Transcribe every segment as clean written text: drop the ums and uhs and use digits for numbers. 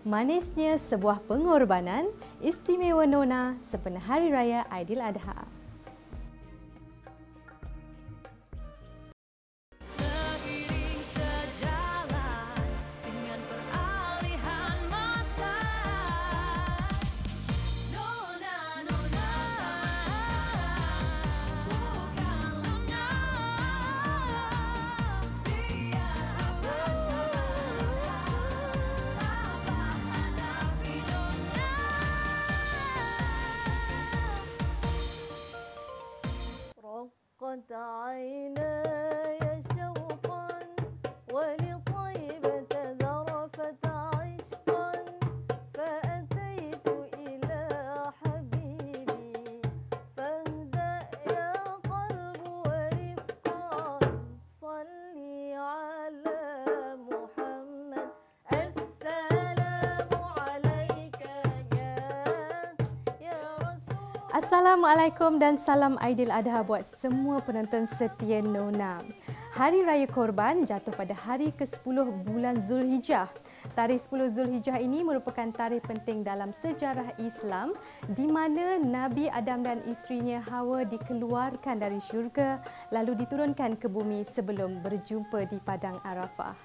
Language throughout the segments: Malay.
Manisnya sebuah pengorbanan, istimewa Nona sempena Hari Raya Aidiladha. رقت عيناي شوقا ولطيبة ذرفت عشقا فأتيت إلى حبيبي فاهدأ يا قلب ورفقا صلي على محمد السلام عليك يا رسول. Assalamualaikum dan salam Aidiladha buat semua penonton setia Nona. Hari Raya Korban jatuh pada hari ke-10 bulan Zulhijjah. Tarikh 10 Zulhijjah ini merupakan tarikh penting dalam sejarah Islam di mana Nabi Adam dan isterinya Hawa dikeluarkan dari syurga lalu diturunkan ke bumi sebelum berjumpa di Padang Arafah.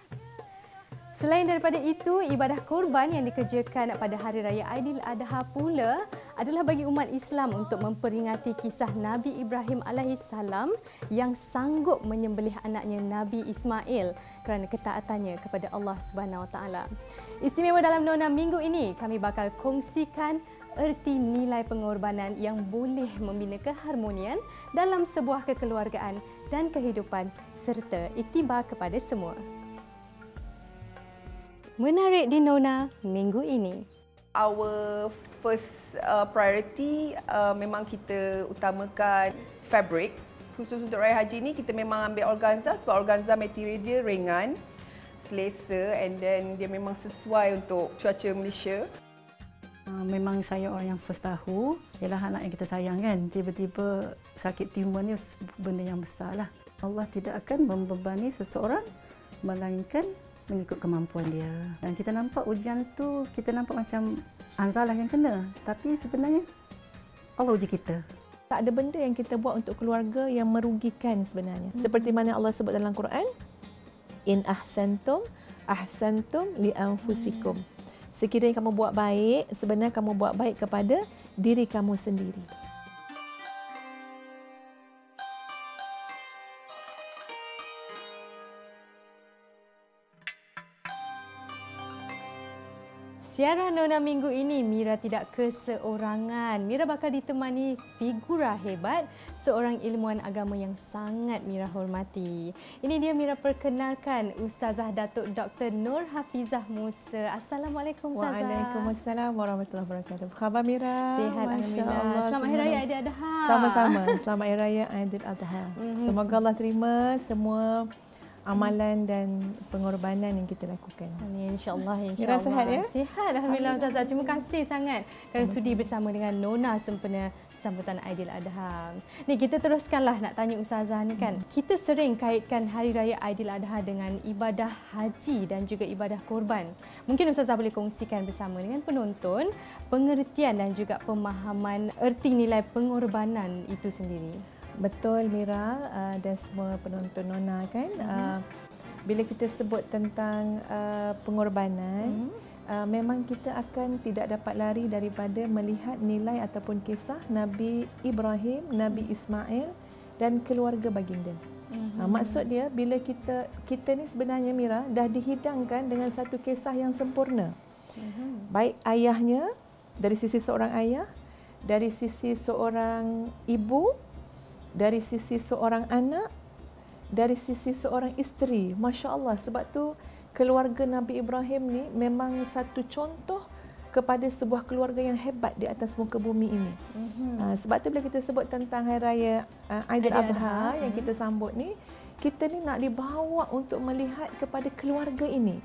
Selain daripada itu, ibadah korban yang dikerjakan pada Hari Raya Aidiladha pula adalah bagi umat Islam untuk memperingati kisah Nabi Ibrahim AS yang sanggup menyembelih anaknya Nabi Ismail kerana ketaatannya kepada Allah SWT. Istimewa dalam Nona minggu ini, kami bakal kongsikan erti nilai pengorbanan yang boleh membina keharmonian dalam sebuah kekeluargaan dan kehidupan serta iktibar kepada semua. Menarik di Nona minggu ini. Our first priority memang kita utamakan fabric. Khusus untuk Raya Haji ni kita memang ambil organza sebab organza material dia ringan, selesa and then dia memang sesuai untuk cuaca Malaysia. Memang saya orang yang first tahu, ialah anak yang kita sayang kan. Tiba-tiba sakit tumor ni benda yang besar lah. Allah tidak akan membebani seseorang melainkan mengikut kemampuan dia. Dan kita nampak ujian tu, kita nampak macam Anzalah yang kena. Tapi sebenarnya Allah uji kita. Tak ada benda yang kita buat untuk keluarga yang merugikan sebenarnya. Seperti mana Allah sebut dalam Quran, In ahsantum, ahsantum li anfusikum. Sekiranya kamu buat baik, sebenarnya kamu buat baik kepada diri kamu sendiri. Siaran Nona minggu ini, Mira tidak keseorangan. Mira bakal ditemani figura hebat, seorang ilmuwan agama yang sangat Mira hormati. Ini dia Mira perkenalkan Ustazah Datuk Dr. Nur Hafizah Musa. Assalamualaikum Ustazah. Waalaikumsalam warahmatullahi wabarakatuh. Apa khabar Mira? Sihat, Alhamdulillah. Selamat Hari Raya Aidiladha. Sama-sama. Selamat Hari Raya Aidiladha. Semoga Allah terima semua amalan dan pengorbanan yang kita lakukan. Amin, insya-Allah, insya-Allah. Mira sihat ya? Sihat, alhamdulillah Ustazah. Terima kasih sangat kerana sudi bersama dengan Nona sempena sambutan Aidiladha. Ni kita teruskanlah nak tanya Ustazah ni kan. Kita sering kaitkan Hari Raya Aidiladha dengan ibadah haji dan juga ibadah korban. Mungkin Ustazah boleh kongsikan bersama dengan penonton pengertian dan juga pemahaman erti nilai pengorbanan itu sendiri. Betul Mira dan semua penonton Nona kan. Bila kita sebut tentang pengorbanan, memang kita akan tidak dapat lari daripada melihat nilai ataupun kisah Nabi Ibrahim, Nabi Ismail dan keluarga baginda. Maksud dia bila kita ni sebenarnya Mira dah dihidangkan dengan satu kisah yang sempurna. Baik ayahnya, dari sisi seorang ayah, dari sisi seorang ibu, dari sisi seorang anak, dari sisi seorang isteri. Masya Allah, sebab tu keluarga Nabi Ibrahim ni memang satu contoh kepada sebuah keluarga yang hebat di atas muka bumi ini. Sebab tu bila kita sebut tentang Hari Raya Aidiladha yang kita sambut ni, kita ni nak dibawa untuk melihat kepada keluarga ini.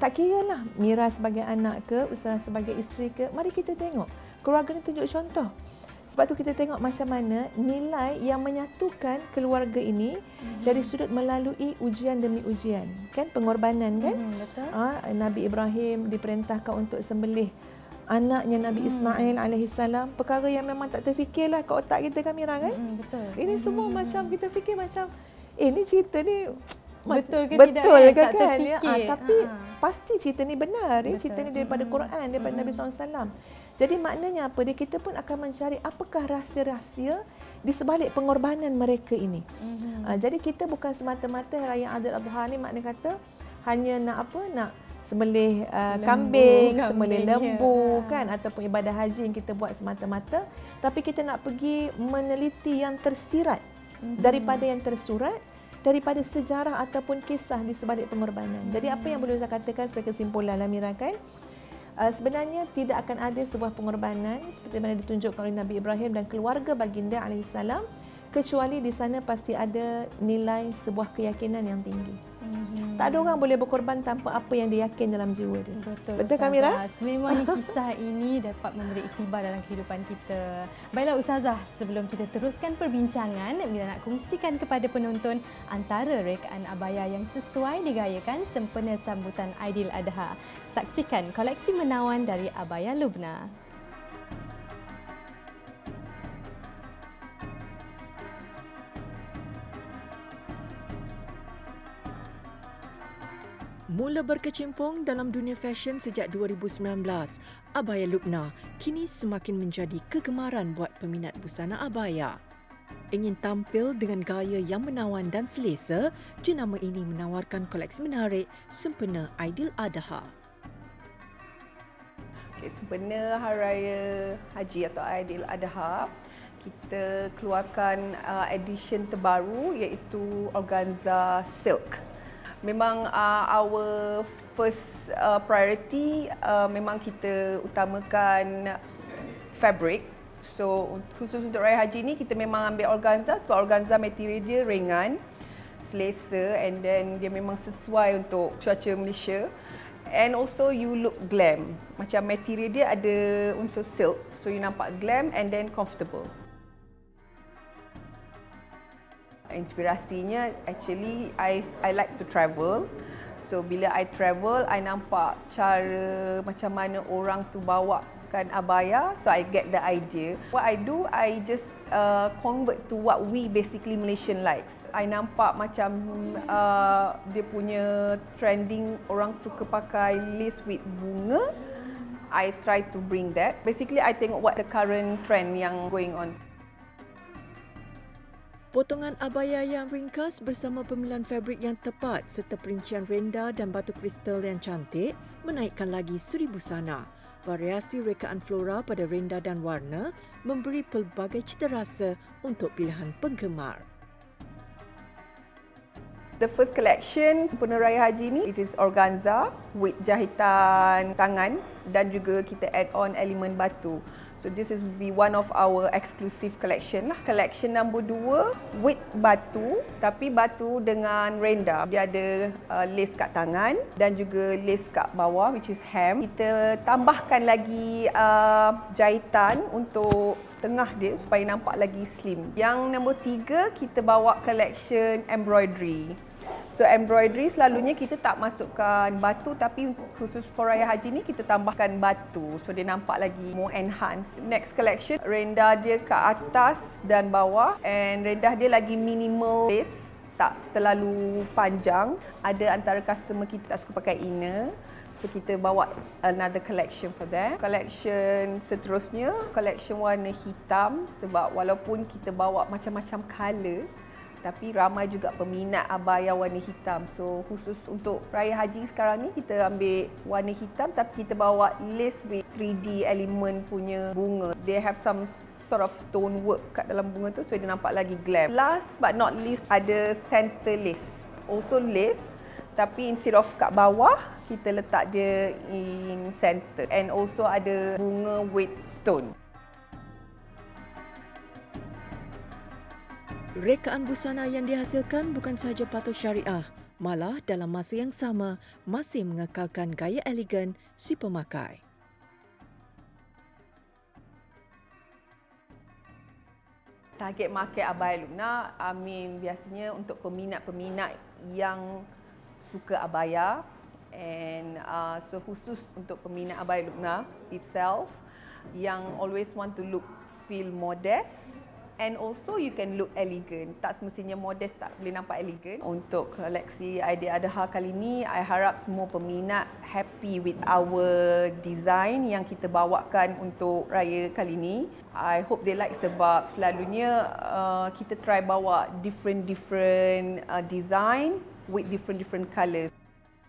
Tak kira lah Mira sebagai anak ke, Ustazah sebagai isteri ke, mari kita tengok keluarga ni tunjuk contoh. Sebab tu kita tengok macam mana nilai yang menyatukan keluarga ini dari sudut melalui ujian demi ujian. Kan pengorbanan kan? Betul. Nabi Ibrahim diperintahkan untuk sembelih anaknya Nabi Ismail alaihissalam, perkara yang memang tak terfikirlah kat otak kita kan Mira kan? Betul. Ini semua macam kita fikir macam ni cerita ni Betul ke betul tidak, ke tak kan? terfikir. Tapi pasti cerita ni benar. Cerita ni daripada Quran, daripada Nabi SAW. Jadi maknanya apa? Kita pun akan mencari apakah rahsia-rahsia di sebalik pengorbanan mereka ini. Jadi kita bukan semata-mata Raya Aidil Adha ni makna kata hanya nak apa? Nak sembelih kambing, sembelih lembu kan, ataupun ibadah haji yang kita buat semata-mata, tapi kita nak pergi meneliti yang tersirat daripada yang tersurat, daripada sejarah ataupun kisah di sebalik pengorbanan. Jadi apa yang boleh saya katakan sebagai kesimpulan Mira kan, sebenarnya tidak akan ada sebuah pengorbanan seperti mana ditunjukkan oleh Nabi Ibrahim dan keluarga baginda alaihissalam, kecuali di sana pasti ada nilai sebuah keyakinan yang tinggi. Tak ada orang boleh berkorban tanpa apa yang dia yakin dalam jiwa dia. Betul kan Mira? Memang kisah ini dapat memberi iktibar dalam kehidupan kita. Baiklah Ustazah, sebelum kita teruskan perbincangan, Mira nak kongsikan kepada penonton antara rekaan abaya yang sesuai digayakan sempena sambutan Aidil Adha. Saksikan koleksi menawan dari Abaya Lubna. Mula berkecimpung dalam dunia fashion sejak 2019, abaya Lubna kini semakin menjadi kegemaran buat peminat busana abaya. Ingin tampil dengan gaya yang menawan dan selesa, jenama ini menawarkan koleksi menarik sempena Aidil Adha. Sempena Hari Raya Haji atau Aidil Adha, kita keluarkan edition terbaru iaitu organza silk. Memang our first priority memang kita utamakan fabric. So khusus untuk Raya Haji ni kita memang ambil organza sebab organza material dia ringan, selesa, and then dia memang sesuai untuk cuaca Malaysia. And also you look glam. Macam material dia ada unsur silk, so you nampak glam and then comfortable. Inspirasinya actually I like to travel. So bila I travel, I nampak cara macam mana orang tu bawakan abaya, so I get the idea. What I do, I just convert to what we basically Malaysian likes. I nampak macam dia punya trending, orang suka pakai lace with bunga. I try to bring that. Basically I tengok what the current trend yang going on. Potongan abaya yang ringkas bersama pemilihan fabrik yang tepat serta perincian renda dan batu kristal yang cantik menaikkan lagi suri busana. Variasi rekaan flora pada renda dan warna memberi pelbagai cita rasa untuk pilihan penggemar. The first collection sempena Raya Haji ni, it is organza with jahitan tangan dan juga kita add on elemen batu. So this is be one of our exclusive collection lah. Collection number 2 with batu, tapi batu dengan renda. Dia ada lace kat tangan dan juga lace kat bawah which is hem. Kita tambahkan lagi jahitan untuk tengah dia supaya nampak lagi slim. Yang nombor 3 kita bawa collection embroidery. So embroidery selalunya kita tak masukkan batu, tapi khusus for Raya Haji ni kita tambahkan batu. So dia nampak lagi more enhanced. Next collection, rendah dia ke atas dan bawah, and rendah dia lagi minimal lace, tak terlalu panjang. Ada antara customer kita tak suka pakai inner, so kita bawa another collection for them. Collection seterusnya, collection warna hitam, sebab walaupun kita bawa macam-macam colour, tapi ramai juga peminat abaya warna hitam. So khusus untuk Raya Haji sekarang ni kita ambil warna hitam, tapi kita bawa lace with 3D element punya bunga. They have some sort of stone work kat dalam bunga tu, so dia nampak lagi glam. Last but not least, ada center lace. Also lace, tapi instead of kat bawah, kita letak dia in center. And also ada bunga with stone. Rekaan busana yang dihasilkan bukan sahaja patut syariah, malah dalam masa yang sama masih mengekalkan gaya elegan si pemakai. Target market Abaya Lubna, biasanya untuk peminat-peminat yang suka abaya, and so khusus untuk peminat Abaya Lubna itself yang always want to feel modest, and also you can look elegant. Tak semestinya modest tak boleh nampak elegant. Untuk koleksi Aidiladha kali ni, I harap semua peminat happy with our design yang kita bawakan untuk raya kali ni. I hope they like sebab selalunya kita try bawa different design with different colours.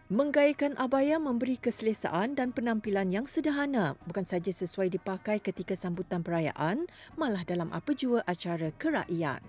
Menggayakan abaya memberi keselesaan dan penampilan yang sederhana, bukan saja sesuai dipakai ketika sambutan perayaan, malah dalam apa jua acara kerakyaan.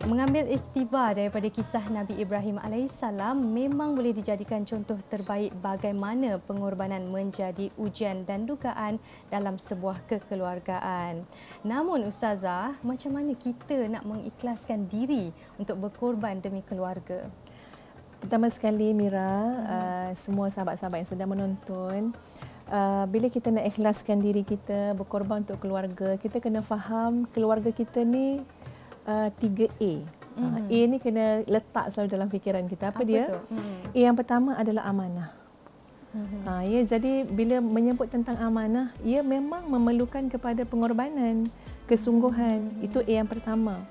Mengambil iktibar daripada kisah Nabi Ibrahim AS memang boleh dijadikan contoh terbaik bagaimana pengorbanan menjadi ujian dan dugaan dalam sebuah kekeluargaan. Namun Ustazah, macam mana kita nak mengikhlaskan diri untuk berkorban demi keluarga? Pertama sekali Mira, semua sahabat-sahabat yang sedang menonton, bila kita nak ikhlaskan diri kita berkorban untuk keluarga, kita kena faham keluarga kita ni 3A. A ni kena letak selalu dalam fikiran kita. Apa dia? A yang pertama adalah amanah. Ya, jadi bila menyebut tentang amanah, ia memang memerlukan kepada pengorbanan, kesungguhan. Itu A yang pertama.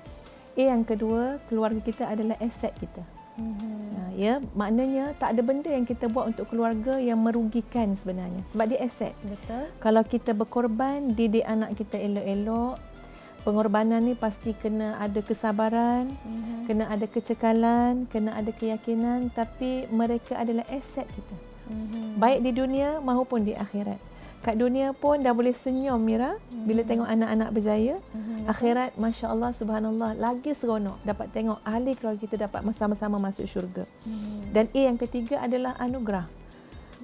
A yang kedua, keluarga kita adalah aset kita. Ya, maknanya tak ada benda yang kita buat untuk keluarga yang merugikan sebenarnya. Sebab dia aset. Betul. Kalau kita berkorban, didik anak kita elok-elok, pengorbanan ni pasti kena ada kesabaran, kena ada kecekalan, kena ada keyakinan, tapi mereka adalah aset kita. Baik di dunia maupun di akhirat. Kat dunia pun dah boleh senyum Mira bila tengok anak-anak berjaya. Akhirat masya-Allah subhanallah lagi seronok dapat tengok ahli keluarga kita dapat sama-sama masuk syurga. Dan A yang ketiga adalah anugerah.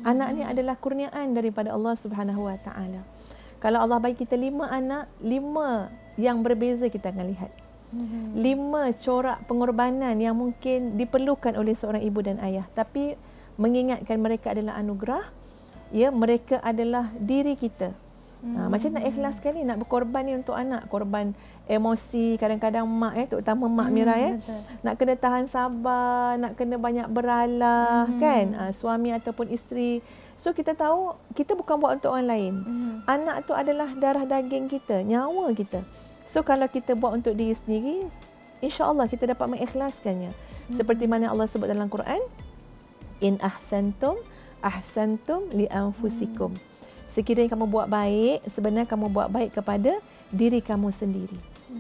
Anak ni adalah kurniaan daripada Allah Subhanahu Wa Taala. Kalau Allah bagi kita 5 anak, 5 yang berbeza kita akan lihat. 5 corak pengorbanan yang mungkin diperlukan oleh seorang ibu dan ayah, tapi mengingatkan mereka adalah anugerah, ya, mereka adalah diri kita. Macam nak ikhlaskan ni, nak berkorban ni untuk anak, korban emosi, kadang-kadang mak terutama mak Mira nak kena tahan sabar, nak kena banyak beralah kan, suami ataupun isteri. So kita tahu kita bukan buat untuk orang lain. Anak tu adalah darah daging kita, nyawa kita. So kalau kita buat untuk diri sendiri, insya-Allah kita dapat mengikhlaskannya. Seperti mana Allah sebut dalam Quran, in ahsantum ahsantum li anfusikum. Sekiranya kamu buat baik, sebenarnya kamu buat baik kepada diri kamu sendiri.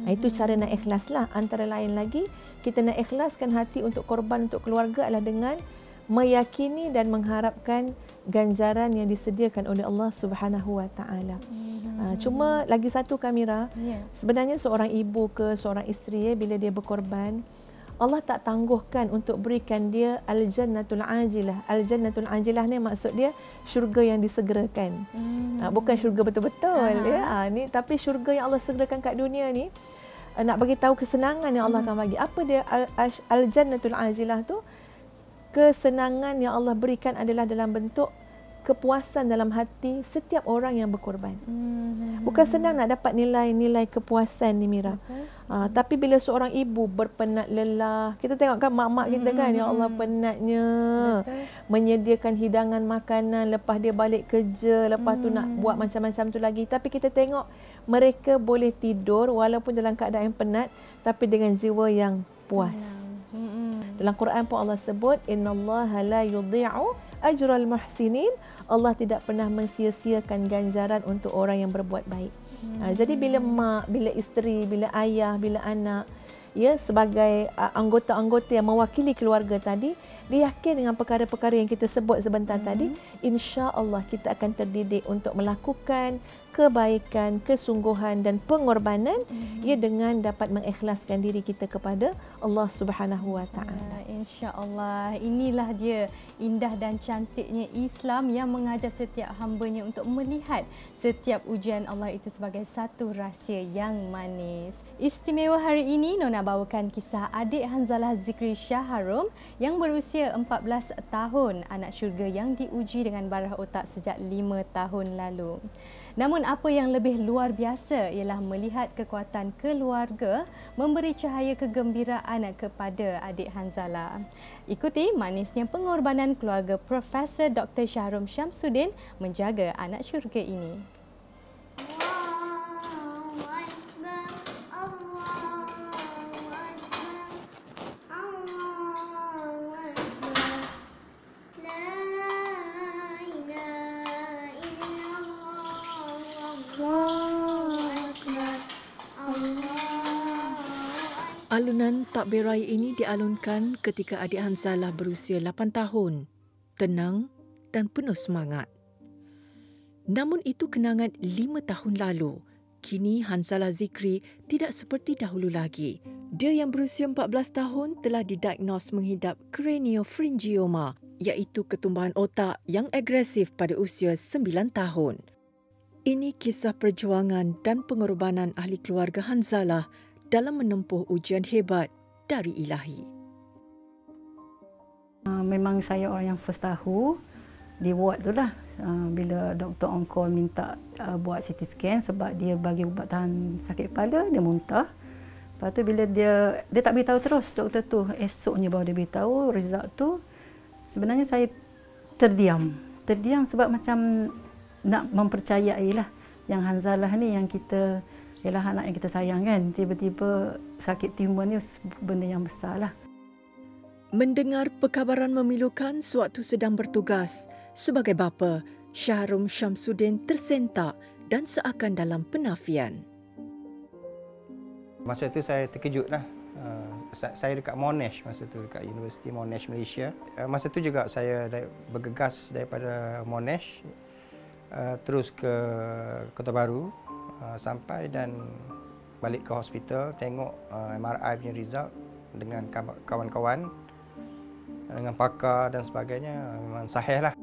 Itu cara nak ikhlaslah. Antara lain lagi, kita nak ikhlaskan hati untuk korban untuk keluarga adalah dengan meyakini dan mengharapkan ganjaran yang disediakan oleh Allah Subhanahu Wa Taala. Cuma lagi satu Kamira, sebenarnya seorang ibu ke seorang isteri bila dia berkorban, Allah tak tangguhkan untuk berikan dia al-jannatul ajilah. Al-jannatul ajilah ni maksud dia syurga yang disegerakan. Bukan syurga betul-betul ya. Ni tapi syurga yang Allah segerakan kat dunia ni, nak bagi tahu kesenangan yang Allah akan bagi. Apa dia al-jannatul ajilah tu? Kesenangan yang Allah berikan adalah dalam bentuk kepuasan dalam hati setiap orang yang berkorban. Bukan senang nak dapat nilai-nilai kepuasan ni, Mira. Tapi bila seorang ibu berpenat lelah, kita tengok kan mak-mak kita kan, ya Allah penatnya menyediakan hidangan makanan, lepas dia balik kerja, lepas tu nak buat macam-macam tu lagi. Tapi kita tengok mereka boleh tidur walaupun dalam keadaan yang penat, tapi dengan jiwa yang puas. Dalam Quran pun Allah sebut, innallaha la yudhi'u ajral muhsinin. Allah tidak pernah mensia-siakan ganjaran untuk orang yang berbuat baik. Jadi bila mak, bila isteri, bila ayah, bila anak, ya, sebagai anggota-anggota yang mewakili keluarga tadi, dia yakin dengan perkara-perkara yang kita sebut sebentar tadi, insya-Allah kita akan terdidik untuk melakukan kebaikan, kesungguhan dan pengorbanan, ya, dengan dapat mengikhlaskan diri kita kepada Allah Subhanahu Wa Taala. Insya-Allah, inilah dia indah dan cantiknya Islam yang mengajar setiap hamba-Nya untuk melihat setiap ujian Allah itu sebagai satu rahsia yang manis. Istimewa hari ini, Nona bawakan kisah adik Hanzalah Zikri Syaharum yang berusia 14 tahun, anak syurga yang diuji dengan barah otak sejak 5 tahun lalu. Namun apa yang lebih luar biasa ialah melihat kekuatan keluarga memberi cahaya kegembiraan kepada adik Hanzalah. Ikuti manisnya pengorbanan keluarga Profesor Dr. Syahrum Syamsuddin menjaga anak syurga ini. Alunan takbir raya ini dialunkan ketika adik Hanzalah berusia 8 tahun, tenang dan penuh semangat. Namun itu kenangan 5 tahun lalu. Kini Hanzalah Zikri tidak seperti dahulu lagi. Dia yang berusia 14 tahun telah didiagnos menghidap craniopharyngioma, iaitu ketumbuhan otak yang agresif pada usia 9 tahun. Ini kisah perjuangan dan pengorbanan ahli keluarga Hanzalah dalam menempuh ujian hebat dari Ilahi. Memang saya orang yang first tahu di ward tu lah. Bila doktor on call minta buat CT scan sebab dia bagi ubat tahan sakit kepala, dia muntah. Lepas tu bila dia tak beritahu terus doktor tu, esoknya baru dia beritahu result tu. Sebenarnya saya terdiam sebab macam nak mempercayai lah yang Hanzalah ni yang kita, ialah anak yang kita sayang kan, tiba-tiba sakit tumor ni benda yang besar lah. Mendengar perkabaran memilukan sewaktu sedang bertugas sebagai bapa, Syahrum Syamsuddin tersentak dan seakan dalam penafian. Masa tu saya terkejut lah. Saya dekat Monash masa tu, dekat Universiti Monash Malaysia. Masa tu juga saya bergegas daripada Monash terus ke Kota Baru, sampai dan balik ke hospital, tengok MRI punya result dengan kawan-kawan, dengan pakar dan sebagainya, memang sahih lah.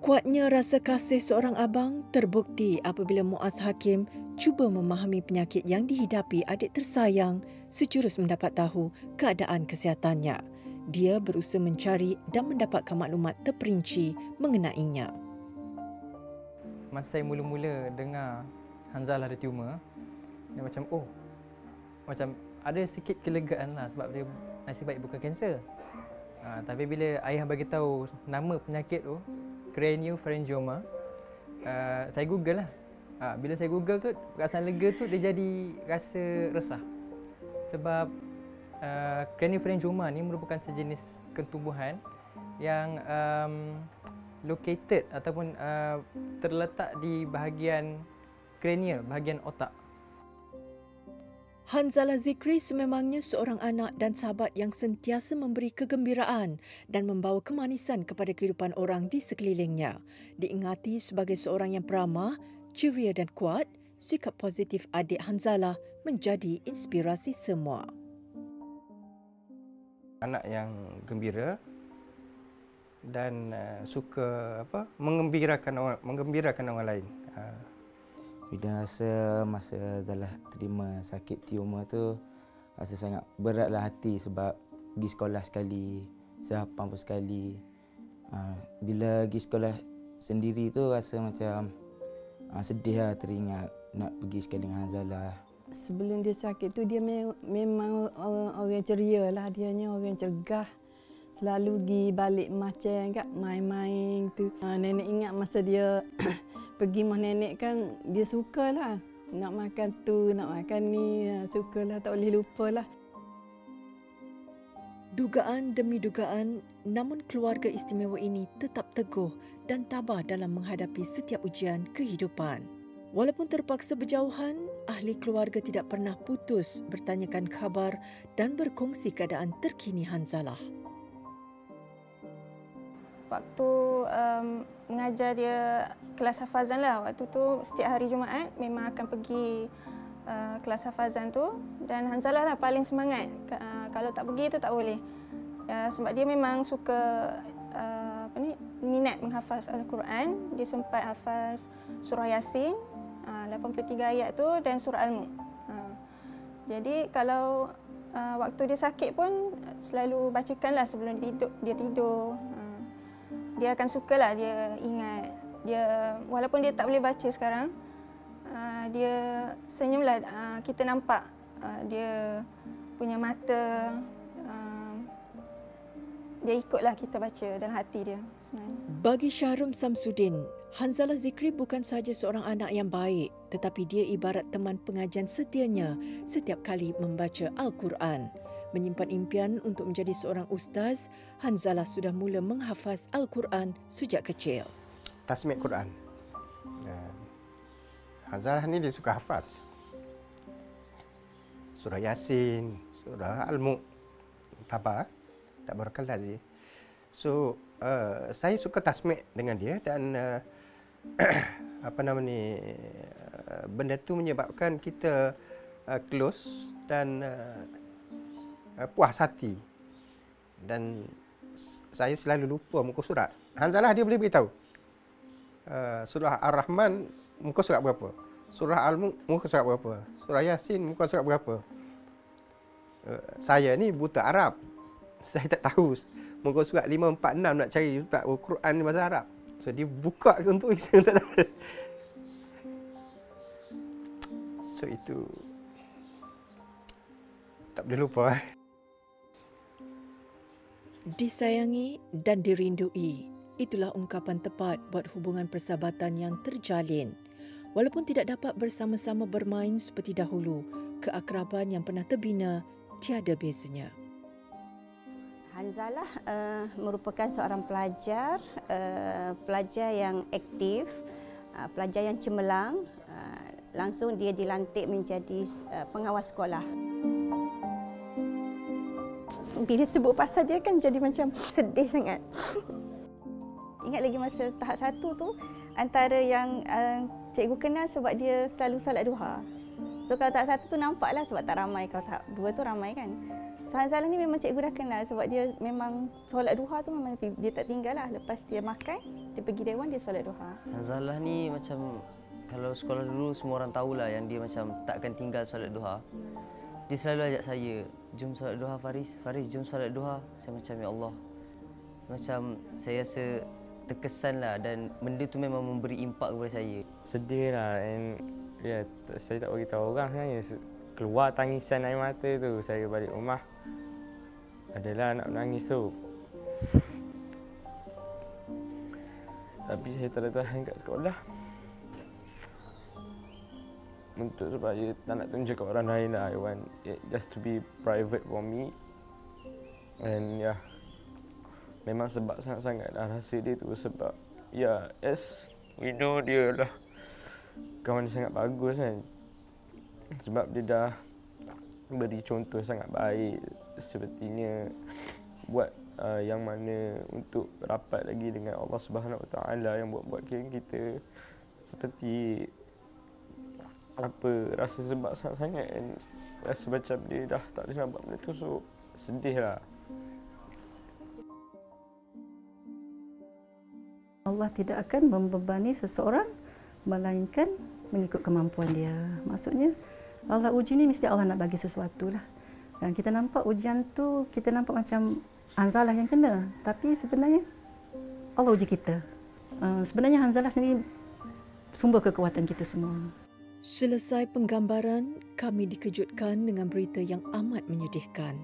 Kuatnya rasa kasih seorang abang terbukti apabila Muaz Hakim cuba memahami penyakit yang dihidapi adik tersayang sejurus mendapat tahu keadaan kesihatannya. Dia berusaha mencari dan mendapatkan maklumat terperinci mengenainya. Masa saya mula-mula dengar Hanzalah ada tumor, dia macam ada sikit kelegaan lah sebab dia nasib baik bukan kanser. Tapi bila ayah bagi tahu nama penyakit tu, craniopharyngioma, saya Google lah. Bila saya Google tu, perasaan lega tu dia jadi rasa resah. Sebab craniopharyngioma ni merupakan sejenis ketumbuhan yang located ataupun terletak di bahagian kranial, bahagian otak. Hanzalah Zikri sememangnya seorang anak dan sahabat yang sentiasa memberi kegembiraan dan membawa kemanisan kepada kehidupan orang di sekelilingnya. Diingati sebagai seorang yang peramah, ceria dan kuat, sikap positif adik Hanzalah menjadi inspirasi semua. Anak yang gembira dan suka menggembirakan orang lain. Bila rasa masa telah terima sakit tumor tu, rasa sangat beratlah hati sebab pergi sekolah sekali, sarapan pun sekali. Bila pergi sekolah sendiri tu rasa macam sedih lah teringat nak pergi sekali dengan Hanzalah. Sebelum dia sakit tu dia memang orang ceria lah, dianya orang cergah. Selalu pergi balik macam kat main-main tu. Nenek ingat masa dia pergi rumah nenek kan dia sukalah nak makan tu, nak makan ni, sukalah, tak boleh lupalah. Dugaan demi dugaan, namun keluarga istimewa ini tetap teguh dan tabah dalam menghadapi setiap ujian kehidupan. Walaupun terpaksa berjauhan, ahli keluarga tidak pernah putus bertanyakan khabar dan berkongsi keadaan terkini Hanzalah. Waktu mengajar dia kelas hafazan lah, waktu tu setiap hari Jumaat memang akan pergi kelas hafazan tu, dan Hanzalah lah paling semangat. Kalau tak pergi tu tak boleh. Sebab dia memang suka minat menghafaz Al-Quran. Dia sempat hafaz surah Yasin 83 ayat tu dan surah Al-Mulk. Jadi kalau waktu dia sakit pun selalu bacakanlah sebelum dia tidur. Dia akan sukalah, dia ingat. Dia walaupun dia tak boleh baca sekarang, dia senyumlah. Kita nampak dia punya mata, dia ikutlah kita baca dalam hati dia sebenarnya. Bagi Syahrum Samsudin, Hanzalah Zikri bukan sahaja seorang anak yang baik, tetapi dia ibarat teman pengajian setianya setiap kali membaca Al-Quran. Menyimpan impian untuk menjadi seorang ustaz, Hanzalah sudah mula menghafaz Al-Quran sejak kecil. Tasmid Quran. Hanzalah ni dia suka hafaz. Surah Yasin, surah Al-Mulk, tabah, tak berkelas je. So, saya suka tasmid dengan dia dan benda tu menyebabkan kita close dan puas hati. Dan saya selalu lupa muka surat. Hanzalah dia boleh beritahu. Surah Ar-Rahman muka surat berapa? Surah Al-Mulk muka surat berapa? Surah Yasin muka surat berapa? Saya ni buta Arab. Saya tak tahu muka surat 5, 4, 6 nak cari surat Al-Quran ni bahasa Arab. So dia buka ke untuk saya tak tahu. So itu tak boleh lupa. Disayangi dan dirindui, itulah ungkapan tepat buat hubungan persahabatan yang terjalin. Walaupun tidak dapat bersama-sama bermain seperti dahulu, keakraban yang pernah terbina tiada bezanya. Hanzalah merupakan seorang pelajar, pelajar yang aktif, pelajar yang cemerlang. Langsung dia dilantik menjadi pengawas sekolah. Bila sebut pasal dia kan jadi macam sedih sangat. Ingat lagi masa tahap 1 tu, antara yang cikgu kenal sebab dia selalu solat duha. So kalau tahap 1 tu nampaklah sebab tak ramai, kalau tahap 2 tu ramai kan. So Hanzalah ni memang cikgu dah kenal sebab dia memang solat duha tu memang dia tak tinggal lah. Lepas dia makan, dia pergi dewan, dia solat duha. Hanzalah ni macam kalau sekolah dulu semua orang tahulah yang dia macam takkan tinggal solat duha. Dia selalu ajak saya, jom solat duha Faris, Faris jom solat duha. Saya macam ya Allah. Macam saya rasa terkesanlah dan benda tu memang memberi impak kepada saya. Sedih lah and saya tak beritahu orang sebenarnya. Keluar tangisan air mata tu saya balik rumah. Adalah nak menangis tu. Tapi saya tak ada tahan kat sekolah. Untuk supaya tak nak tunjuk kat orang lain lah. I want it just to be private for me. And memang sebab sangat-sangat lah rasa dia tu sebab yes, we know dia lah kawan dia sangat bagus kan. Sebab dia dah beri contoh sangat baik. Sepertinya buat yang mana untuk rapat lagi dengan Allah Subhanahu Wa Taala yang buat kita seperti rasa sebab sangat-sangat and rasa macam dia dah tak boleh nampak benda tu, so sedih lah. Allah tidak akan membebani seseorang melainkan mengikut kemampuan dia. Maksudnya Allah uji ni mesti Allah nak bagi sesuatu lah. Dan kita nampak ujian tu, kita nampak macam Hanzalah yang kena. Tapi sebenarnya Allah uji kita. Sebenarnya Hanzalah sendiri sumber kekuatan kita semua. Selesai penggambaran, kami dikejutkan dengan berita yang amat menyedihkan.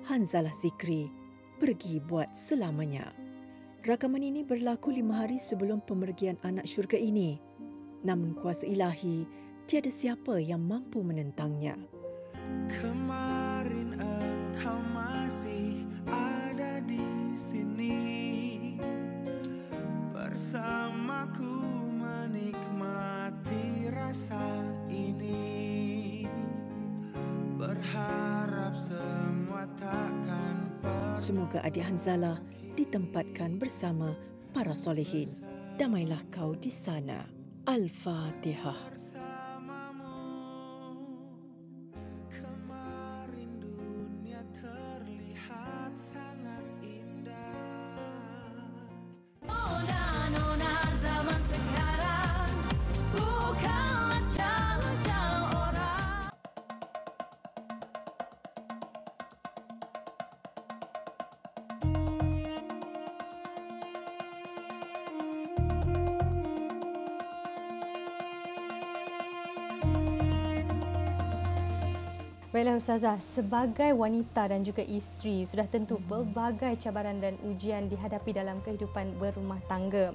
Hanzalah Zikri pergi buat selamanya. Rakaman ini berlaku 5 hari sebelum pemergian anak syurga ini. Namun kuasa ilahi, tiada siapa yang mampu menentangnya. Kemarin engkau masih ada di sini, bersamaku menikmati rasa ini, berharap semua takkan pernah. Semoga adik Hanzalah ditempatkan bersama para solehin. Damailah kau di sana. Al-Fatihah. Baiklah Ustazah, sebagai wanita dan juga isteri, sudah tentu pelbagai cabaran dan ujian dihadapi dalam kehidupan berumah tangga.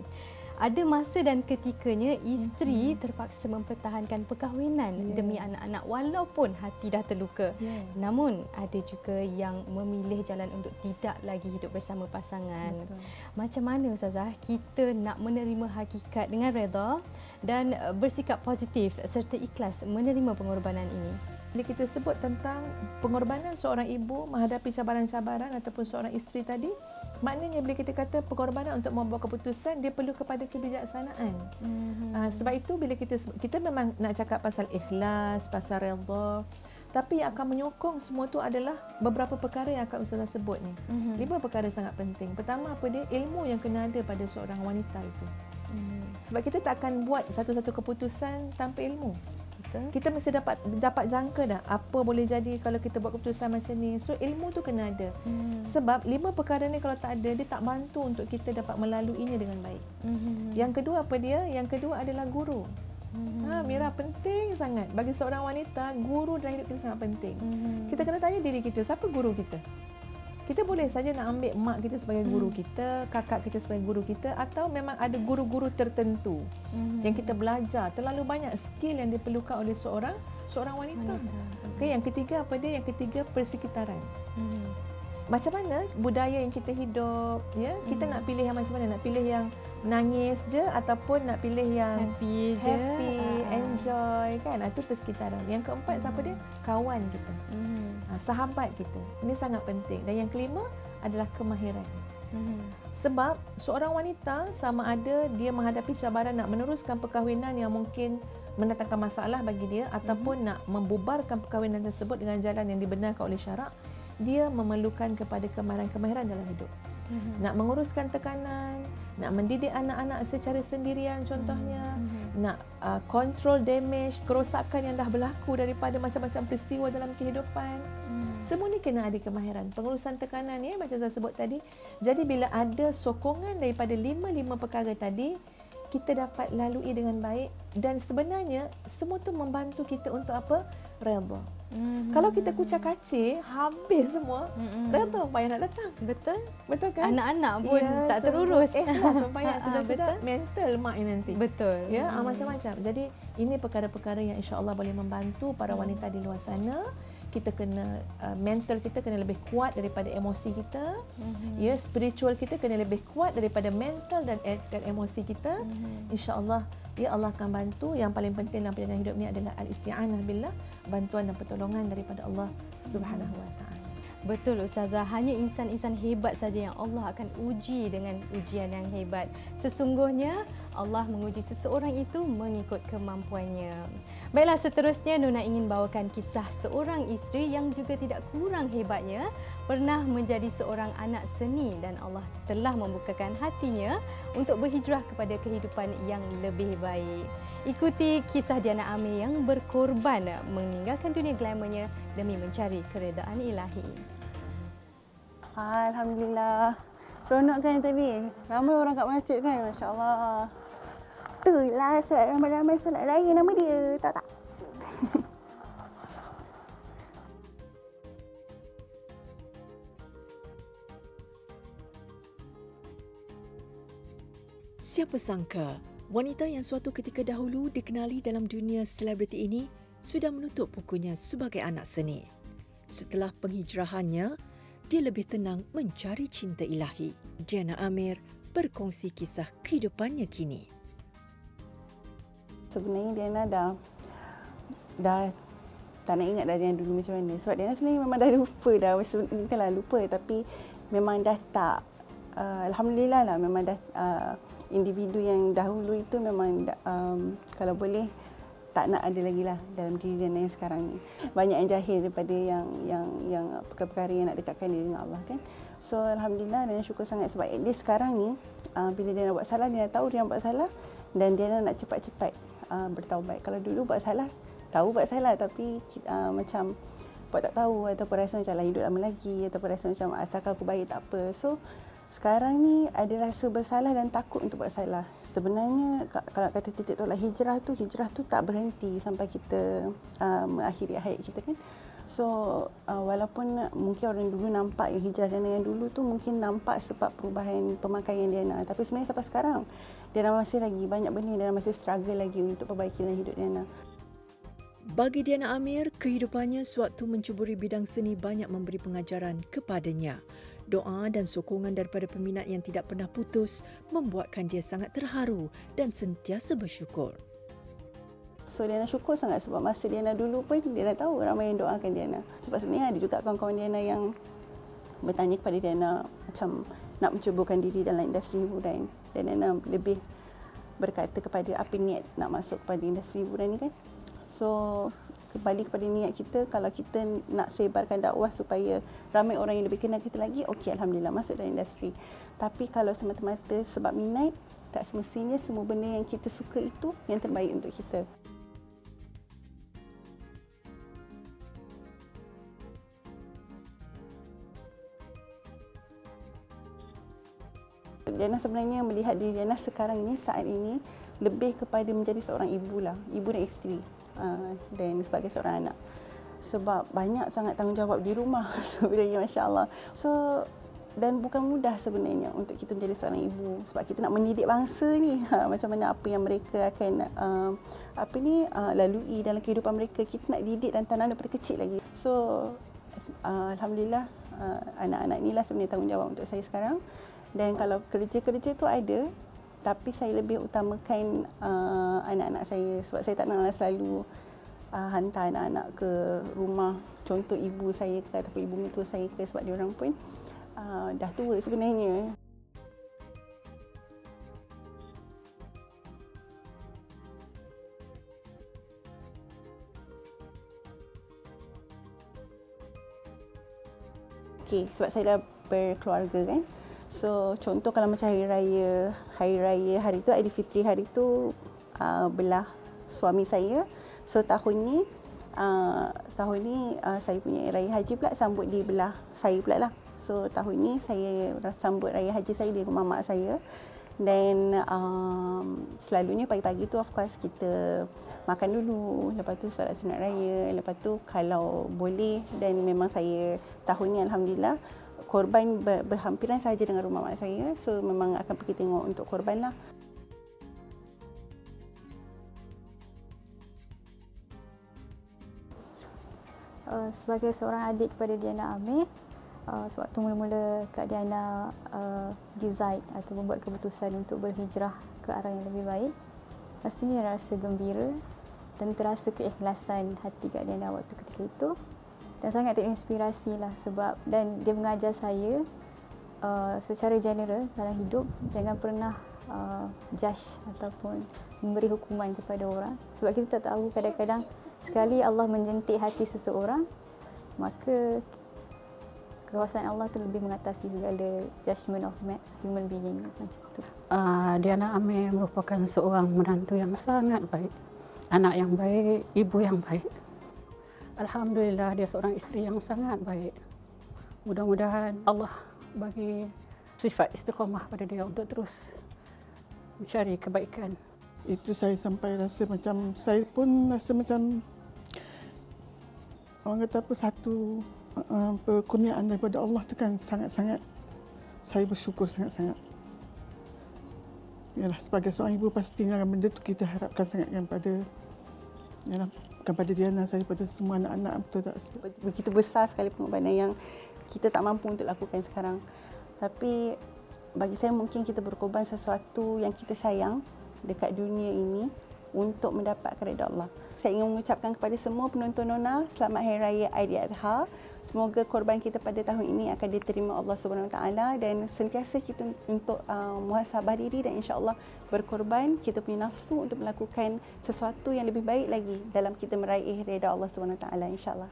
Ada masa dan ketikanya isteri terpaksa mempertahankan perkahwinan demi anak-anak walaupun hati dah terluka. Namun ada juga yang memilih jalan untuk tidak lagi hidup bersama pasangan. Macam mana Ustazah kita nak menerima hakikat dengan redha dan bersikap positif serta ikhlas menerima pengorbanan ini? Bila kita sebut tentang pengorbanan seorang ibu menghadapi cabaran-cabaran ataupun seorang isteri tadi, maknanya bila kita kata pengorbanan untuk membuat keputusan, dia perlu kepada kebijaksanaan. Sebab itu bila kita memang nak cakap pasal ikhlas, pasal redha, tapi yang akan menyokong semua tu adalah beberapa perkara yang akan Ustazah sebut ni. 5 perkara sangat penting. Pertama apa dia? Ilmu yang kena ada pada seorang wanita itu. Sebab kita tak akan buat satu-satu keputusan tanpa ilmu. Kita mesti dapat jangka dah apa boleh jadi kalau kita buat keputusan macam ni. So ilmu tu kena ada. Sebab 5 perkara ni kalau tak ada, dia tak bantu untuk kita dapat melaluinya dengan baik. Yang kedua apa dia? Yang kedua adalah guru. Mira, penting sangat bagi seorang wanita, guru dalam hidup kita sangat penting. Kita kena tanya diri kita, siapa guru kita? Kita boleh saja nak ambil mak kita sebagai guru kita, kakak kita sebagai guru kita, atau memang ada guru-guru tertentu yang kita belajar. Terlalu banyak skill yang diperlukan oleh seorang wanita. Okay, yang ketiga apa dia? Yang ketiga persekitaran. Macam mana budaya yang kita hidup, ya? Kita nak pilih yang macam mana? Nak pilih yang nangis je ataupun nak pilih yang happy, enjoy kan? Itu persekitaran. Yang keempat siapa dia? Kawan kita. Sahabat kita. Ini sangat penting. Dan yang kelima adalah kemahiran. Sebab seorang wanita sama ada dia menghadapi cabaran nak meneruskan perkahwinan yang mungkin mendatangkan masalah bagi dia ataupun nak membubarkan perkahwinan tersebut dengan jalan yang dibenarkan oleh syarak, dia memerlukan kepada kemahiran dalam hidup. Nak menguruskan tekanan, nak mendidik anak-anak secara sendirian contohnya, nak control damage, kerosakan yang dah berlaku daripada macam-macam peristiwa dalam kehidupan. Semua ni kena ada kemahiran. Pengurusan tekanan ya macam saya sebut tadi. Jadi bila ada sokongan daripada 5 perkara tadi, kita dapat lalui dengan baik dan sebenarnya semua tu membantu kita untuk apa? Redha. Kalau kita kucak-kacir, habis semua, redha payah nak datang. Betul kan? Anak-anak pun tak terurus. Payah sudah mental mak ini nanti. Betul. Ya, macam-macam. Jadi ini perkara-perkara yang insya-Allah boleh membantu para wanita di luar sana. Kita kena mental kita kena lebih kuat daripada emosi kita. Ya, spiritual kita kena lebih kuat daripada mental dan emosi kita. Insya-Allah ya Allah akan bantu. Yang paling penting dalam perjalanan hidup ni adalah al-isti'anah billah, bantuan dan pertolongan daripada Allah Subhanahu wa taala. Betul Ustazah, hanya insan-insan hebat saja yang Allah akan uji dengan ujian yang hebat. Sesungguhnya Allah menguji seseorang itu mengikut kemampuannya. Baiklah, seterusnya Nona ingin bawakan kisah seorang isteri yang juga tidak kurang hebatnya, pernah menjadi seorang anak seni dan Allah telah membukakan hatinya untuk berhijrah kepada kehidupan yang lebih baik. Ikuti kisah Diana Amir yang berkorban meninggalkan dunia glamournya demi mencari keredaan ilahi. Alhamdulillah. Seronok kan tadi? Ramai orang kat masjid kan, Masya Allah. Itulah solat ramai-ramai solat raya nama dia, tahu tak? Siapa sangka, wanita yang suatu ketika dahulu dikenali dalam dunia selebriti ini sudah menutup bukunya sebagai anak seni. Setelah penghijrahannya, dia lebih tenang mencari cinta ilahi. Diana Amir berkongsi kisah kehidupannya kini. Sebenarnya Diana dah tak nak ingat dari yang dulu macam mana. Sebab Diana sebenarnya memang dah lupa dah. Bukanlah lupa tapi memang dah tak. Alhamdulillah lah memang dah individu yang dahulu itu memang kalau boleh tak nak ada lagi lah dalam diri Diana yang sekarang ni. Banyak yang jahil daripada yang perkara-perkara yang nak dekatkan diri dengan Allah kan. So alhamdulillah Diana syukur sangat sebab at least sekarang ni bila Diana buat salah, Diana tahu Diana buat salah dan Diana nak cepat-cepat bertaubat. Kalau dulu buat salah, tahu buat salah tapi macam buat tak tahu ataupun rasa macam lah hidup lama lagi ataupun rasa macam asalkan aku baik tak apa. So sekarang ni ada rasa bersalah dan takut untuk buat salah. Sebenarnya kalau kata titik tolak hijrah tu tak berhenti sampai kita mengakhiri hayat kita kan. So walaupun mungkin orang dulu nampak yang hijrah Diana yang dulu tu mungkin nampak sebab perubahan pemakaian Diana, tapi sebenarnya sampai sekarang Diana masih lagi banyak benda Diana masih struggle lagi untuk perbaiki dalam hidup Diana. Bagi Diana Amir, kehidupannya sewaktu mencuburi bidang seni banyak memberi pengajaran kepadanya. Doa dan sokongan daripada peminat yang tidak pernah putus membuatkan dia sangat terharu dan sentiasa bersyukur. So Diana syukur sangat sebab masa Diana dulu pun Diana tahu ramai yang doakan Diana. Sebab sebenarnya ada juga kawan-kawan Diana yang bertanya kepada Diana macam nak mencubakan diri dalam industri hiburan. Dan Diana lebih berkata kepada apa niat nak masuk kepada industri hiburan ni kan. So kembali kepada niat kita, kalau kita nak sebarkan dakwah supaya ramai orang yang lebih kenal kita lagi, okey alhamdulillah masuk dalam industri. Tapi kalau semata-mata sebab minat, tak semestinya semua benda yang kita suka itu yang terbaik untuk kita. Diana sebenarnya melihat diri Diana sekarang ini, saat ini, lebih kepada menjadi seorang ibu lah, ibu dan isteri. Dan sebagai seorang anak. Sebab banyak sangat tanggungjawab di rumah sebenarnya, Masya Allah. So, dan bukan mudah sebenarnya untuk kita menjadi seorang ibu. Sebab kita nak mendidik bangsa ni, macam mana apa yang mereka akan lalui dalam kehidupan mereka. Kita nak didik dan tanam daripada kecil lagi. So, alhamdulillah anak-anak inilah sebenarnya tanggungjawab untuk saya sekarang. Dan kalau kerja-kerja tu ada, tapi saya lebih utamakan anak-anak saya sebab saya tak nak selalu hantar anak-anak ke rumah contoh ibu saya ke ataupun ibu mertua saya ke sebab dia orang pun dah tua sebenarnya. Okey, sebab saya dah berkeluarga kan. So contoh kalau macam hari raya hari tu Aidilfitri hari tu belah suami saya. So tahun ni saya punya raya haji pula sambut di belah saya pula lah. So tahun ni saya sambut raya haji saya di rumah mak saya. Dan selalunya pagi-pagi tu of course kita makan dulu, lepas tu solat sunat raya, lepas tu kalau boleh dan memang saya tahun ni alhamdulillah korban berhampiran saja dengan rumah mak saya. So memang akan pergi tengok untuk korban lah. Sebagai seorang adik kepada Diana Amir, sewaktu mula-mula Kak Diana decide atau membuat keputusan untuk berhijrah ke arah yang lebih baik, pastinya rasa gembira dan terasa keikhlasan hati Kak Diana waktu ketika itu. Dan sangat terinspirasi lah sebab dan dia mengajar saya secara general dalam hidup jangan pernah judge ataupun memberi hukuman kepada orang sebab kita tak tahu kadang-kadang sekali Allah menjentik hati seseorang maka kekuasaan Allah tu lebih mengatasi segala judgement of human being macam tu. Diana Amir merupakan seorang menantu yang sangat baik, anak yang baik, ibu yang baik. Alhamdulillah dia seorang isteri yang sangat baik. Mudah-mudahan Allah bagi sifat istiqamah pada dia untuk terus mencari kebaikan. Itu saya sampai rasa macam, saya pun rasa macam orang kata apa, satu kurniaan daripada Allah tu kan, sangat-sangat saya bersyukur sangat-sangat. Yalah, sebagai seorang ibu pastinya benda tu kita harapkan sangat kan pada, yalah, bukan pada Diana, saya pada semua anak-anak, betul tak? Begitu besar sekali pengorbanan yang kita tak mampu untuk lakukan sekarang. Tapi bagi saya mungkin kita berkorban sesuatu yang kita sayang dekat dunia ini untuk mendapatkan redha Allah. Saya ingin mengucapkan kepada semua penonton Nona, selamat Hari Raya Aidiladha. Semoga korban kita pada tahun ini akan diterima Allah Subhanahu Wa Taala dan sentiasa kita untuk muhasabah diri dan insya-Allah berkorban kita punya nafsu untuk melakukan sesuatu yang lebih baik lagi dalam kita meraih redha Allah Subhanahu Wa Taala, insya-Allah.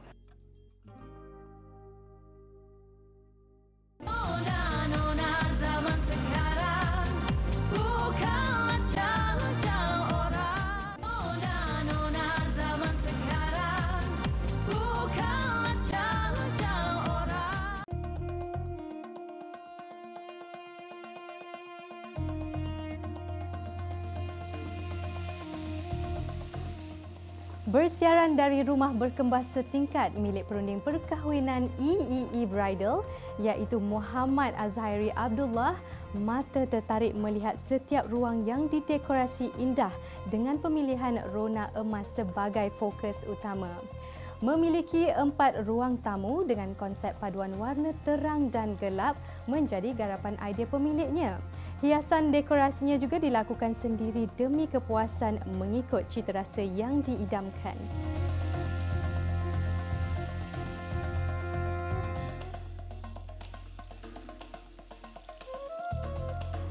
Bersiaran dari rumah berkembar setingkat milik perunding perkahwinan EEE Bridal iaitu Muhammad Azhairi Abdullah, mata tertarik melihat setiap ruang yang didekorasi indah dengan pemilihan rona emas sebagai fokus utama. Memiliki 4 ruang tamu dengan konsep paduan warna terang dan gelap menjadi garapan idea pemiliknya. Hiasan dekorasinya juga dilakukan sendiri demi kepuasan mengikut cita rasa yang diidamkan.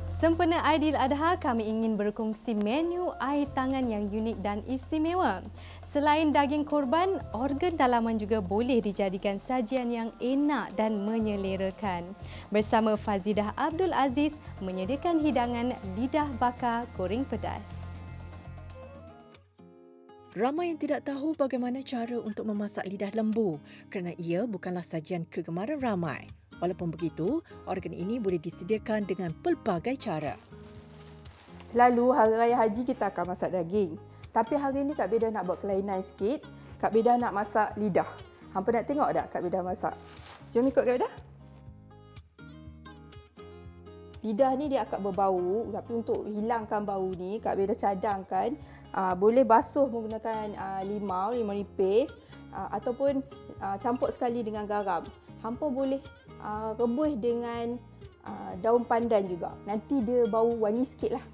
Sempena Aidiladha, kami ingin berkongsi menu air tangan yang unik dan istimewa. Selain daging korban, organ dalaman juga boleh dijadikan sajian yang enak dan menyelerakan. Bersama Fazidah Abdul Aziz menyediakan hidangan lidah bakar goreng pedas. Ramai yang tidak tahu bagaimana cara untuk memasak lidah lembu kerana ia bukanlah sajian kegemaran ramai. Walaupun begitu, organ ini boleh disediakan dengan pelbagai cara. Selalu hari raya haji kita akan masak daging. Tapi hari ini Kak Beda nak buat kelainan sikit. Kak Beda nak masak lidah. Hampa nak tengok tak Kak Beda masak? Jom ikut Kak Beda. Lidah ni dia akan berbau. Tapi untuk hilangkan bau ni, Kak Beda cadangkan. Boleh basuh menggunakan limau nipis. Ataupun campur sekali dengan garam. Hampa boleh rebus dengan daun pandan juga. Nanti dia bau wangi sikit lah.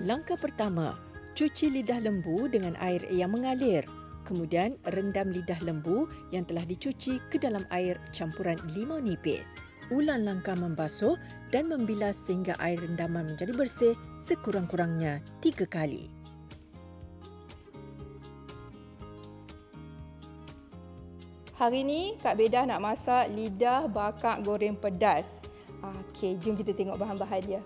Langkah pertama, cuci lidah lembu dengan air yang mengalir. Kemudian rendam lidah lembu yang telah dicuci ke dalam air campuran limau nipis. Ulang langkah membasuh dan membilas sehingga air rendaman menjadi bersih sekurang-kurangnya 3 kali. Hari ni Kak Beda nak masak lidah bakar goreng pedas. Okey, jom kita tengok bahan-bahan dia.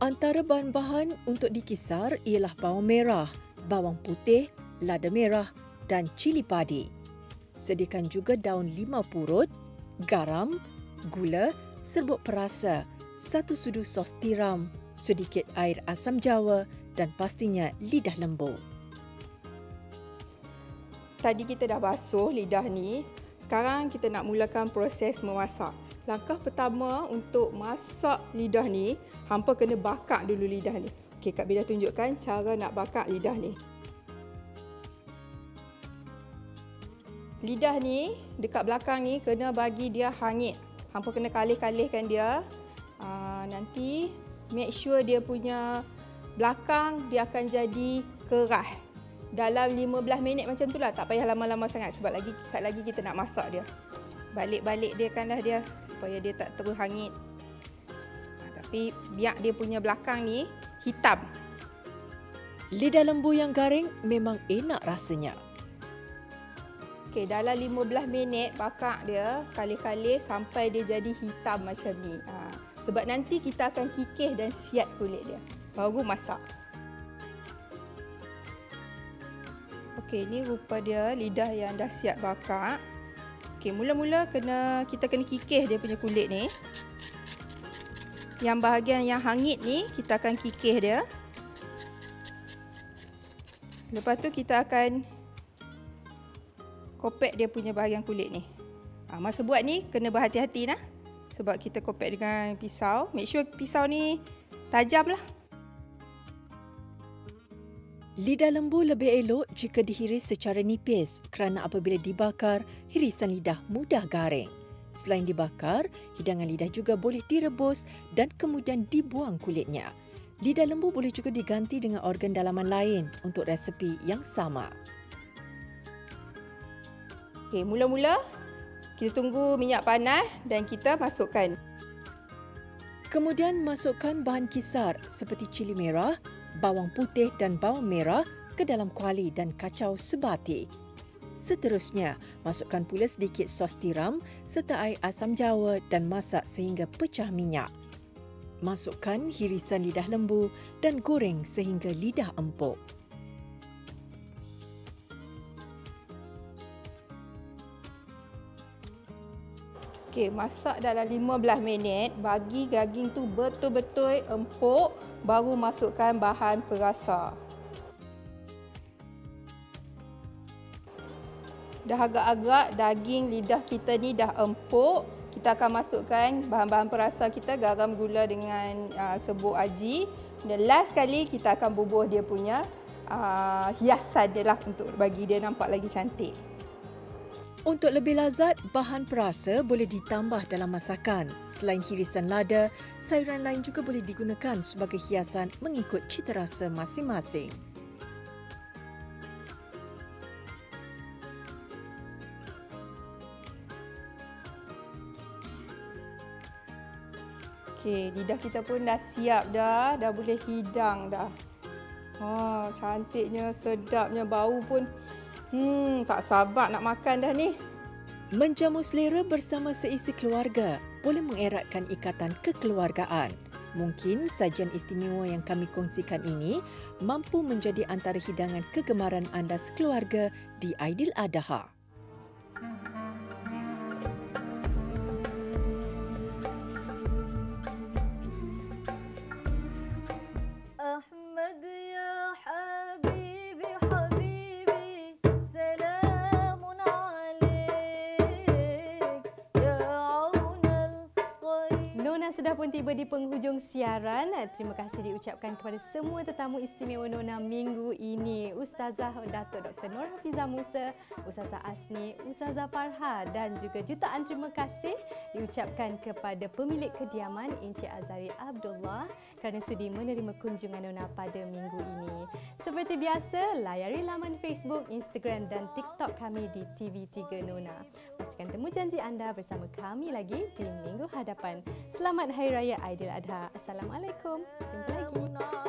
Antara bahan-bahan untuk dikisar ialah bawang merah, bawang putih, lada merah dan cili padi. Sediakan juga daun limau purut, garam, gula, serbuk perasa, 1 sudu sos tiram, sedikit air asam jawa dan pastinya lidah lembu. Tadi kita dah basuh lidah ni. Sekarang kita nak mulakan proses memasak. Langkah pertama untuk masak lidah ni, hampa kena bakar dulu lidah ni. Okey, Kak Beda tunjukkan cara nak bakar lidah ni. Lidah ni dekat belakang ni kena bagi dia hangit. Hampa kena kalih-kalihkan dia. Nanti make sure dia punya belakang dia akan jadi keras. Dalam 15 minit macam tu lah. Tak payah lama-lama sangat sebab sekejap lagi kita nak masak dia. Balik-balik dia kan lah dia supaya dia tak terus hangit. Tapi biar dia punya belakang ni hitam. Lidah lembu yang garing memang enak rasanya. Okey, dalam 15 minit bakar dia, kalih-kalih sampai dia jadi hitam macam ni. Sebab nanti kita akan kikih dan siat kulit dia. Baru masak. Okey, ni rupa dia lidah yang dah siap bakar. Okey, mula-mula kita kena kikih dia punya kulit ni. yang bahagian yang hangit ni kita akan kikih dia. Lepas tu kita akan kopek dia punya bahagian kulit ni. Masa buat ni kena berhati-hati nah. Sebab kita kopek dengan pisau. Make sure pisau ni tajam lah. Lidah lembu lebih elok jika dihiris secara nipis kerana apabila dibakar, hirisan lidah mudah garing. Selain dibakar, hidangan lidah juga boleh direbus dan kemudian dibuang kulitnya. Lidah lembu boleh juga diganti dengan organ dalaman lain untuk resepi yang sama. Okey, mula-mula kita tunggu minyak panas dan kita masukkan. Kemudian masukkan bahan kisar seperti cili merah, bawang putih dan bawang merah ke dalam kuali dan kacau sebati. Seterusnya, masukkan pula sedikit sos tiram serta air asam jawa dan masak sehingga pecah minyak. Masukkan hirisan lidah lembu dan goreng sehingga lidah empuk. Okey, masak dalam 15 minit, bagi daging tu betul-betul empuk, baru masukkan bahan perasa. Dah agak-agak daging lidah kita ni dah empuk, kita akan masukkan bahan-bahan perasa kita, garam, gula dengan serbuk aji. Dan last sekali kita akan bubuh dia punya hiasan dia lah untuk bagi dia nampak lagi cantik. Untuk lebih lazat, bahan perasa boleh ditambah dalam masakan. Selain hirisan lada, sayuran lain juga boleh digunakan sebagai hiasan mengikut cita rasa masing-masing. Okey, lidah kita pun dah siap dah boleh hidang dah. Cantiknya, sedapnya, bau pun tak sabar nak makan dah ni. Menjamu selera bersama seisi keluarga boleh mengeratkan ikatan kekeluargaan. Mungkin sajian istimewa yang kami kongsikan ini mampu menjadi antara hidangan kegemaran anda sekeluarga di Aidiladha. أحمد يا حبيبي حبيبي سلام عليك يا عون الطريق. Nona sudah pun tiba di penghujung siaran. Terima kasih diucapkan kepada semua tetamu istimewa Nona minggu ini. Ustazah Datuk Dr. Nur Hafizah Musa, Ustazah Asni, Ustazah Farha dan juga jutaan terima kasih diucapkan kepada pemilik kediaman Encik Azari Abdullah kerana sudi menerima kunjungan Nona pada minggu ini. Seperti biasa, layari laman Facebook, Instagram dan TikTok kami di TV3 Nona. Pastikan temu janji anda bersama kami lagi di minggu hadapan. Selamat Hari Raya Aidiladha. Assalamualaikum. Jumpa lagi.